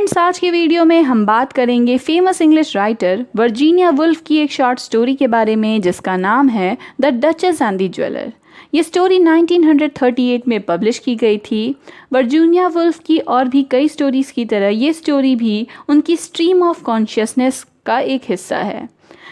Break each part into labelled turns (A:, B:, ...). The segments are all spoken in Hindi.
A: फ्रेंड्स, आज की वीडियो में हम बात करेंगे famous English writer Virginia Woolf की एक शॉर्ट स्टोरी के बारे में जिसका नाम है the duchess and the jeweller. ये स्टोरी 1938 में पब्लिश की गई थी। वर्जीनिया वुल्फ की और भी कई स्टोरीज की तरह ये स्टोरी भी उनकी स्ट्रीम ऑफ कॉन्शियसनेस का एक हिस्सा है।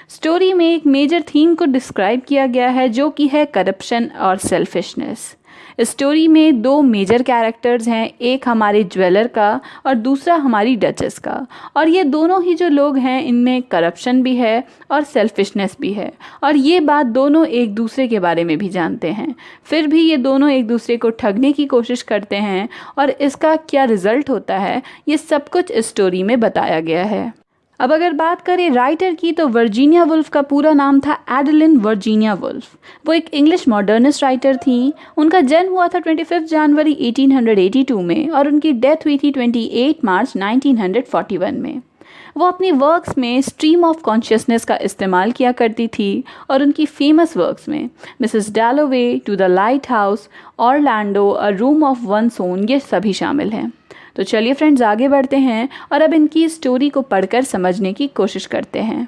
A: स्टोरी में एक मेजर थीम को डिस्क्राइब किया गया है जो कि है करप्शन और सेल्फिशनेस। स्टोरी में दो मेजर कैरेक्टर्स हैं, एक हमारे ज्वेलर का और दूसरा हमारी डचेस का। और ये दोनों ही जो लोग हैं इनमें करप्शन भी है और सेल्फिशनेस भी है, और ये बात दोनों एक दूसरे के बारे में भी जानते हैं। फिर भी ये दोनों एक दूसरे को ठगने की कोशिश करते हैं और इसका क्या रिज़ल्ट होता है ये सब कुछ इस स्टोरी में बताया गया है। अब अगर बात करें राइटर की तो वर्जीनिया वुल्फ का पूरा नाम था एडेलिन वर्जीनिया वुल्फ। वो एक इंग्लिश मॉडर्निस्ट राइटर थी। उनका जन्म हुआ था 25 जनवरी 1882 में और उनकी डेथ हुई थी 28 मार्च 1941 में। वो अपनी वर्क्स में स्ट्रीम ऑफ कॉन्शियसनेस का इस्तेमाल किया करती थी और उनकी फेमस वर्क्स में Mrs Dalloway, to the lighthouse, Orlando, a room of one's own, ये सभी शामिल हैं। तो चलिए फ्रेंड्स, आगे बढ़ते हैं और अब इनकी स्टोरी को पढ़कर समझने की कोशिश करते हैं।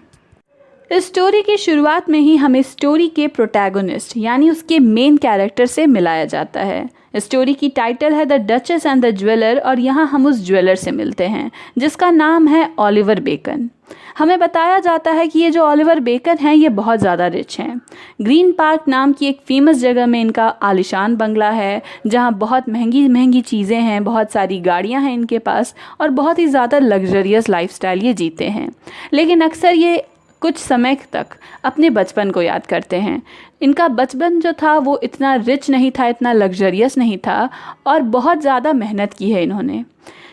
A: इस स्टोरी की शुरुआत में ही हमें स्टोरी के प्रोटैगोनिस्ट यानी उसके मेन कैरेक्टर से मिलाया जाता है। स्टोरी की टाइटल है the duchess and the jeweller और यहाँ हम उस ज्वेलर से मिलते हैं जिसका नाम है ओलिवर बेकन। हमें बताया जाता है कि ये जो ओलिवर बेकन हैं ये बहुत ज़्यादा रिच हैं। ग्रीन पार्क नाम की एक फेमस जगह में इनका आलिशान बंगला है जहाँ बहुत महंगी महंगी चीज़ें हैं, बहुत सारी गाड़ियाँ हैं इनके पास और बहुत ही ज़्यादा लग्जरियस लाइफस्टाइल ये जीते हैं। लेकिन अक्सर ये कुछ समय तक अपने बचपन को याद करते हैं। इनका बचपन जो था वो इतना रिच नहीं था, इतना लग्जरियस नहीं था और बहुत ज़्यादा मेहनत की है इन्होंने।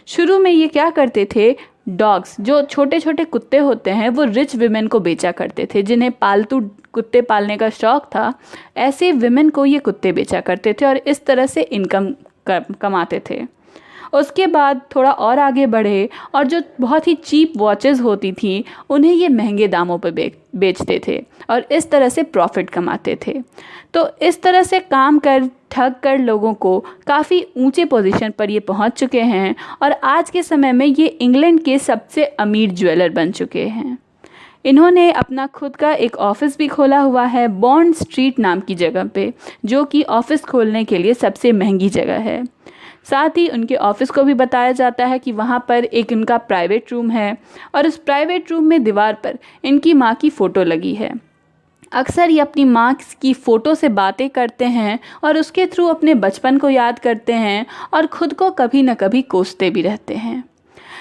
A: शुरू में ये क्या करते थे, डॉग्स जो छोटे छोटे कुत्ते होते हैं वो रिच विमेन को बेचा करते थे। जिन्हें पालतू कुत्ते पालने का शौक़ था ऐसे विमेन को ये कुत्ते बेचा करते थे और इस तरह से इनकम कमाते थे। उसके बाद थोड़ा और आगे बढ़े और जो बहुत ही चीप वॉचेस होती थी उन्हें ये महंगे दामों पर बेचते थे और इस तरह से प्रॉफिट कमाते थे। तो इस तरह से काम कर ठग कर लोगों को काफ़ी ऊंचे पोजीशन पर ये पहुंच चुके हैं और आज के समय में ये इंग्लैंड के सबसे अमीर ज्वेलर बन चुके हैं। इन्होंने अपना खुद का एक ऑफ़िस भी खोला हुआ है बॉन्ड स्ट्रीट नाम की जगह पे, जो कि ऑफ़िस खोलने के लिए सबसे महंगी जगह है। साथ ही उनके ऑफिस को भी बताया जाता है कि वहाँ पर एक इनका प्राइवेट रूम है और उस प्राइवेट रूम में दीवार पर इनकी माँ की फ़ोटो लगी है। अक्सर ये अपनी माँ की फ़ोटो से बातें करते हैं और उसके थ्रू अपने बचपन को याद करते हैं और ख़ुद को कभी न कभी कोसते भी रहते हैं।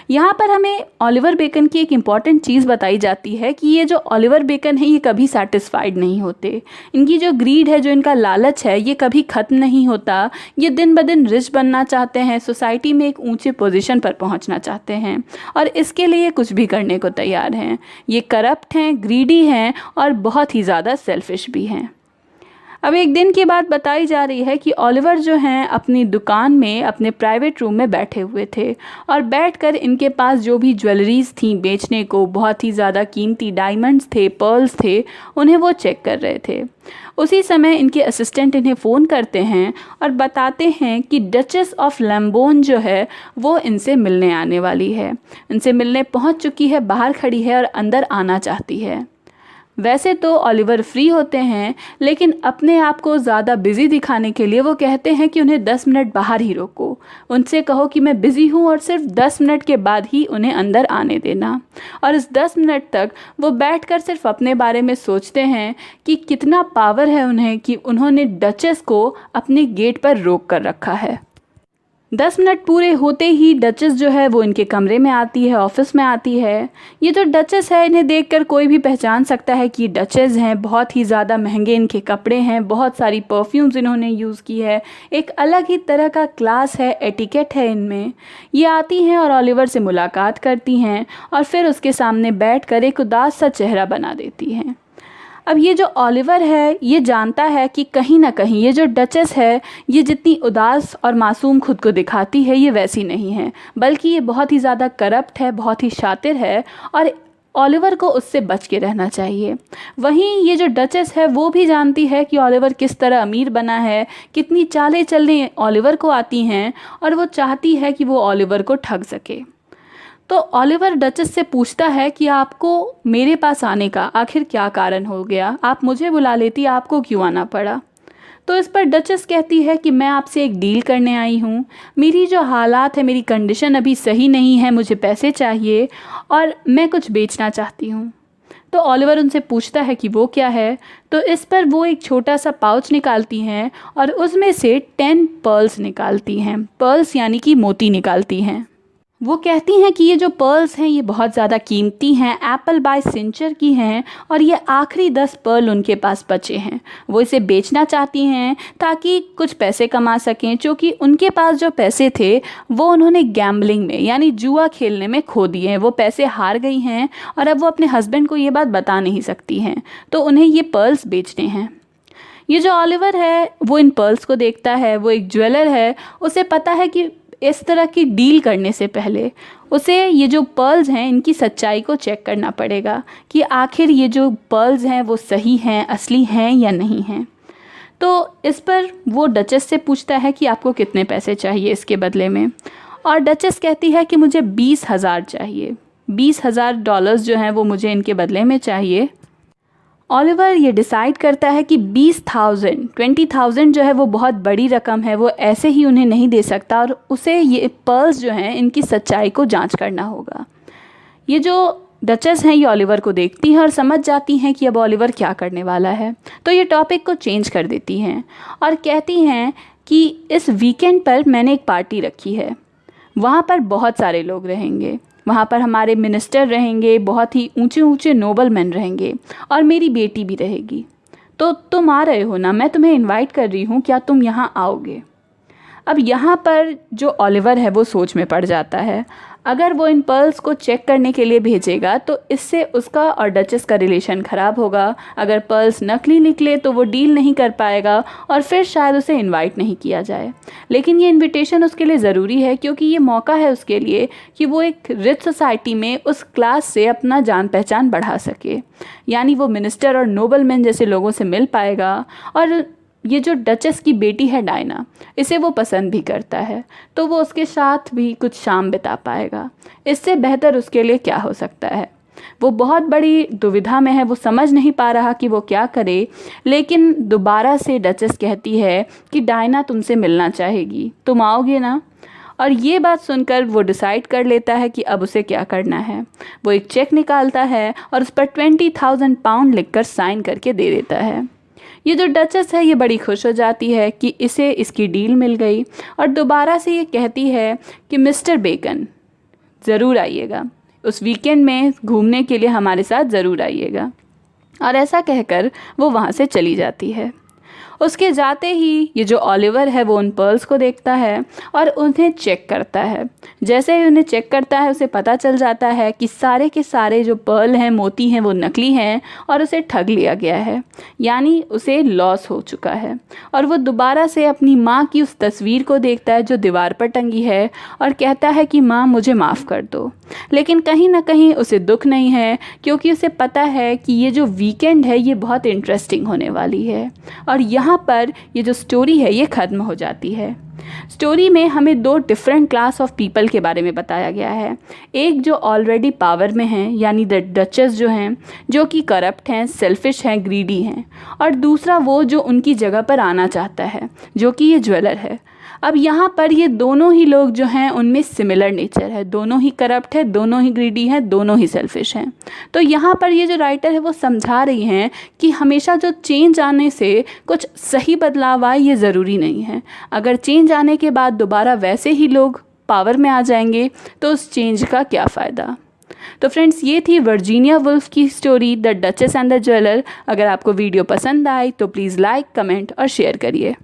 A: यहाँ पर हमें ओलिवर बेकन की एक इम्पॉर्टेंट चीज़ बताई जाती है कि ये जो ओलिवर बेकन है ये कभी सेटिस्फाइड नहीं होते। इनकी जो ग्रीड है, जो इनका लालच है, ये कभी ख़त्म नहीं होता। ये दिन ब दिन रिच बनना चाहते हैं, सोसाइटी में एक ऊंचे पोजीशन पर पहुंचना चाहते हैं और इसके लिए कुछ भी करने को तैयार हैं। ये करप्ट हैं, ग्रीडी हैं और बहुत ही ज़्यादा सेल्फिश भी हैं। अब एक दिन की बात बताई जा रही है कि ओलिवर जो हैं अपनी दुकान में अपने प्राइवेट रूम में बैठे हुए थे और बैठकर इनके पास जो भी ज्वेलरीज थी बेचने को, बहुत ही ज़्यादा कीमती डायमंड्स थे, पर्ल्स थे, उन्हें वो चेक कर रहे थे। उसी समय इनके असिस्टेंट इन्हें फ़ोन करते हैं और बताते हैं कि डचेस ऑफ लैम्बोर्न जो है वो इनसे मिलने आने वाली है। इनसे मिलने पहुंच चुकी है, बाहर खड़ी है और अंदर आना चाहती है। वैसे तो ओलिवर फ्री होते हैं लेकिन अपने आप को ज़्यादा बिज़ी दिखाने के लिए वो कहते हैं कि उन्हें 10 मिनट बाहर ही रोको, उनसे कहो कि मैं बिज़ी हूँ और सिर्फ 10 मिनट के बाद ही उन्हें अंदर आने देना। और इस 10 मिनट तक वो बैठकर सिर्फ अपने बारे में सोचते हैं कि कितना पावर है उन्हें कि उन्होंने डचेस को अपने गेट पर रोक कर रखा है। 10 मिनट पूरे होते ही डचेस जो है वो इनके कमरे में आती है, ऑफिस में आती है। ये जो डचेस है इन्हें देखकर कोई भी पहचान सकता है कि डचेस हैं। बहुत ही ज़्यादा महंगे इनके कपड़े हैं, बहुत सारी परफ्यूम्स इन्होंने यूज़ की है, एक अलग ही तरह का क्लास है, एटिकेट है इनमें। ये आती हैं और ओलिवर से मुलाकात करती हैं और फिर उसके सामने बैठकर एक उदास सा चेहरा बना देती हैं। अब ये जो ओलिवर है ये जानता है कि कहीं ना कहीं ये जो डचेस है ये जितनी उदास और मासूम खुद को दिखाती है ये वैसी नहीं है, बल्कि ये बहुत ही ज़्यादा करप्ट है, बहुत ही शातिर है और ओलिवर को उससे बच के रहना चाहिए। वहीं ये जो डचेस है वो भी जानती है कि ओलिवर किस तरह अमीर बना है, कितनी चालें चलने ओलिवर को आती हैं और वो चाहती है कि वो ओलिवर को ठग सके। तो ऑलिवर डचेस से पूछता है कि आपको मेरे पास आने का आखिर क्या कारण हो गया, आप मुझे बुला लेती, आपको क्यों आना पड़ा। तो इस पर डचेस कहती है कि मैं आपसे एक डील करने आई हूँ, मेरी जो हालात है, मेरी कंडीशन अभी सही नहीं है, मुझे पैसे चाहिए और मैं कुछ बेचना चाहती हूँ। तो ऑलिवर उनसे पूछता है कि वो क्या है। तो इस पर वो एक छोटा सा पाउच निकालती हैं और उसमें से 10 पर्ल्स निकालती हैं। पर्ल्स यानी कि मोती निकालती हैं। वो कहती हैं कि ये जो पर्ल्स हैं ये बहुत ज़्यादा कीमती हैं, एप्पल बाय सिंचर की हैं और ये आखिरी 10 पर्ल उनके पास बचे हैं। वो इसे बेचना चाहती हैं ताकि कुछ पैसे कमा सकें, क्योंकि उनके पास जो पैसे थे वो उन्होंने गैम्बलिंग में यानी जुआ खेलने में खो दिए हैं। वो पैसे हार गई हैं और अब वो अपने हस्बैंड को ये बात बता नहीं सकती हैं, तो उन्हें ये पर्ल्स बेचने हैं। ये जो ऑलिवर है वो इन पर्ल्स को देखता है, वो एक ज्वेलर है, उसे पता है कि इस तरह की डील करने से पहले उसे ये जो पर्ल्स हैं इनकी सच्चाई को चेक करना पड़ेगा कि आखिर ये जो पर्ल्स हैं वो सही हैं, असली हैं या नहीं हैं। तो इस पर वो डचेस से पूछता है कि आपको कितने पैसे चाहिए इसके बदले में, और डचेस कहती है कि मुझे 20,000 चाहिए, $20,000 जो हैं वो मुझे इनके बदले में चाहिए। ऑलिवर ये डिसाइड करता है कि 20,000 जो है वो बहुत बड़ी रकम है, वो ऐसे ही उन्हें नहीं दे सकता और उसे ये पर्ल्स जो हैं इनकी सच्चाई को जांच करना होगा। ये जो डचेस हैं ये ऑलिवर को देखती हैं और समझ जाती हैं कि अब ऑलिवर क्या करने वाला है, तो ये टॉपिक को चेंज कर देती हैं और कहती हैं कि इस वीकेंड पर मैंने एक पार्टी रखी है, वहाँ पर बहुत सारे लोग रहेंगे, वहाँ पर हमारे मिनिस्टर रहेंगे, बहुत ही ऊंचे ऊंचे नोबल मैन रहेंगे और मेरी बेटी भी रहेगी। तो तुम आ रहे हो ना, मैं तुम्हें इनवाइट कर रही हूँ, क्या तुम यहाँ आओगे। अब यहाँ पर जो ऑलिवर है वो सोच में पड़ जाता है। अगर वो इन पर्ल्स को चेक करने के लिए भेजेगा तो इससे उसका और डचेस का रिलेशन ख़राब होगा। अगर पर्ल्स नकली निकले तो वो डील नहीं कर पाएगा और फिर शायद उसे इनवाइट नहीं किया जाए। लेकिन ये इनविटेशन उसके लिए ज़रूरी है, क्योंकि ये मौका है उसके लिए कि वो एक रिच सोसाइटी में उस क्लास से अपना जान पहचान बढ़ा सके, यानी वो मिनिस्टर और नोबलमैन जैसे लोगों से मिल पाएगा। और ये जो डचेस की बेटी है डायना, इसे वो पसंद भी करता है, तो वो उसके साथ भी कुछ शाम बिता पाएगा। इससे बेहतर उसके लिए क्या हो सकता है। वो बहुत बड़ी दुविधा में है, वो समझ नहीं पा रहा कि वो क्या करे। लेकिन दोबारा से डचेस कहती है कि डायना तुमसे मिलना चाहेगी, तुम आओगे ना। और ये बात सुनकर वो डिसाइड कर लेता है कि अब उसे क्या करना है। वो एक चेक निकालता है और उस पर 20,000 पाउंड लिखकर साइन करके दे देता है। ये जो डचेस है ये बड़ी खुश हो जाती है कि इसे इसकी डील मिल गई और दोबारा से ये कहती है कि मिस्टर बेकन ज़रूर आइएगा, उस वीकेंड में घूमने के लिए हमारे साथ ज़रूर आइएगा। और ऐसा कहकर वो वहाँ से चली जाती है। उसके जाते ही ये जो ऑलिवर है वो उन पर्ल्स को देखता है और उन्हें चेक करता है। जैसे ही उन्हें चेक करता है उसे पता चल जाता है कि सारे के सारे जो पर्ल हैं, मोती हैं, वो नकली हैं और उसे ठग लिया गया है, यानी उसे लॉस हो चुका है। और वो दोबारा से अपनी माँ की उस तस्वीर को देखता है जो दीवार पर टंगी है और कहता है कि माँ मुझे माफ़ कर दो। लेकिन कहीं ना कहीं उसे दुख नहीं है, क्योंकि उसे पता है कि ये जो वीकेंड है ये बहुत इंटरेस्टिंग होने वाली है। और यहाँ पर ये जो स्टोरी है ये ख़त्म हो जाती है। स्टोरी में हमें 2 डिफरेंट क्लास ऑफ पीपल के बारे में बताया गया है। एक जो ऑलरेडी पावर में हैं, यानी द डचेस जो हैं, जो कि करप्ट हैं, सेल्फिश हैं, ग्रीडी हैं, और दूसरा वो जो उनकी जगह पर आना चाहता है, जो कि ये ज्वेलर है। अब यहाँ पर ये दोनों ही लोग जो हैं उनमें सिमिलर नेचर है, दोनों ही करप्ट है, दोनों ही ग्रीडी हैं, दोनों ही सेल्फिश हैं। तो यहाँ पर ये जो राइटर है वो समझा रही हैं कि हमेशा जो चेंज आने से कुछ सही बदलाव आए ये ज़रूरी नहीं है। अगर चेंज आने के बाद दोबारा वैसे ही लोग पावर में आ जाएंगे तो उस चेंज का क्या फ़ायदा। तो फ्रेंड्स, ये थी वर्जीनिया वुल्फ की story the duchess and the jeweller. अगर आपको वीडियो पसंद आए तो प्लीज़ लाइक, कमेंट और शेयर करिए।